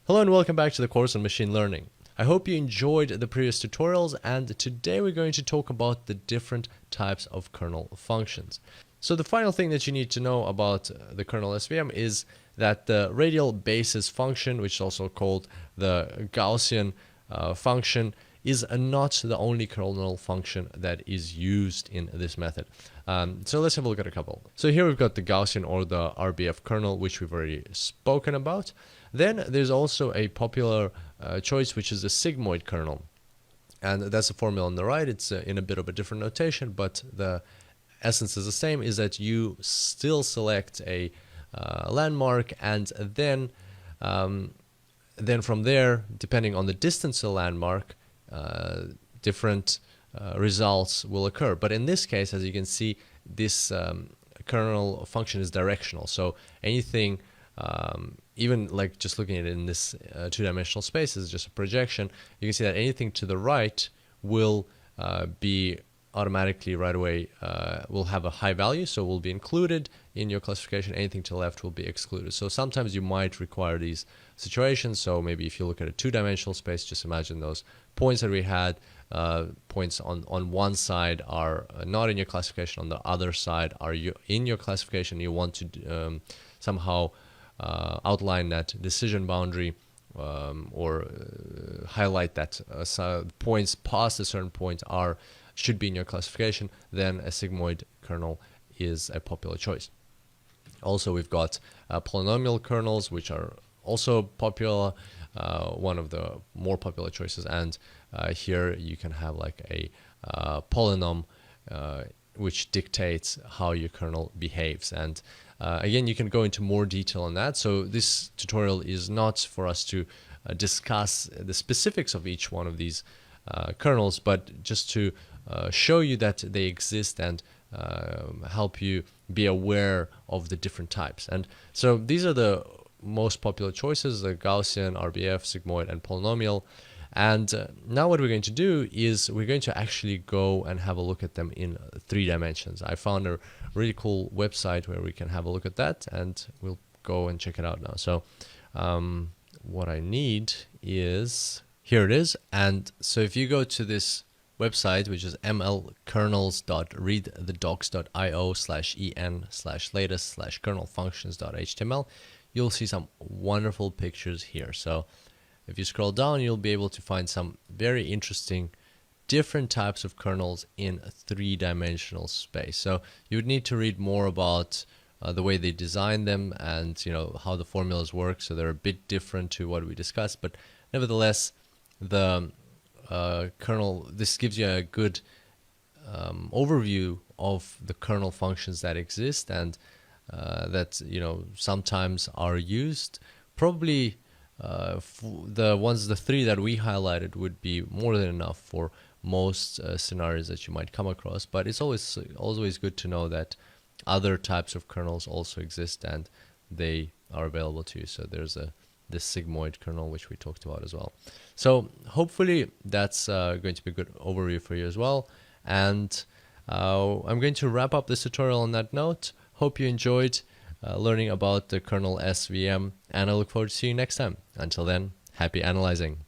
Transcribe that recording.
Hello and welcome back to the course on machine learning. I hope you enjoyed the previous tutorials, and today we're going to talk about the different types of kernel functions. So the final thing that you need to know about the kernel SVM is that the radial basis function, which is also called the Gaussian function, is not the only kernel function that is used in this method. So let's have a look at a couple. So here we've got the Gaussian or the RBF kernel, which we've already spoken about. Then there's also a popular choice, which is the sigmoid kernel. And that's the formula on the right. It's in a bit of a different notation, but the essence is the same, is that you still select a landmark, and then from there, depending on the distance to the landmark, different results will occur. But in this case, as you can see, this kernel function is directional. So anything, even like just looking at it in this two-dimensional space is just a projection, you can see that anything to the right will be automatically right away will have a high value, so will be included in your classification. Anything to the left will be excluded. So sometimes you might require these situations. So maybe if you look at a two-dimensional space, just imagine those points that we had. Points on one side are not in your classification, on the other side are in your classification. You want to somehow outline that decision boundary, or highlight that points past a certain point should be in your classification, then a sigmoid kernel is a popular choice. Also, we've got polynomial kernels, which are also popular, one of the more popular choices, and here you can have like a polynomial which dictates how your kernel behaves. And again, you can go into more detail on that. So this tutorial is not for us to discuss the specifics of each one of these kernels, but just to show you that they exist and help you be aware of the different types. And so these are the most popular choices: the Gaussian, RBF, sigmoid, and polynomial. And now what we're going to do is we're going to actually go and have a look at them in 3 dimensions. I found a really cool website where we can have a look at that, and we'll go and check it out now. So what I need is, here it is. And so if you go to this website, which is mlkernels.readthedocs.io/en/latest/kernelfunctions.html, you'll see some wonderful pictures here. So if you scroll down, you'll be able to find some very interesting different types of kernels in a 3-dimensional space. So you would need to read more about the way they design them and how the formulas work. So they're a bit different to what we discussed, but nevertheless, the kernel, this gives you a good overview of the kernel functions that exist and that sometimes are used. Probably the 3 that we highlighted would be more than enough for most scenarios that you might come across, but it's always good to know that other types of kernels also exist and they are available to you. So there's this sigmoid kernel, which we talked about as well. So hopefully that's going to be a good overview for you as well. And I'm going to wrap up this tutorial on that note. Hope you enjoyed learning about the kernel SVM, and I look forward to seeing you next time. Until then, happy analyzing.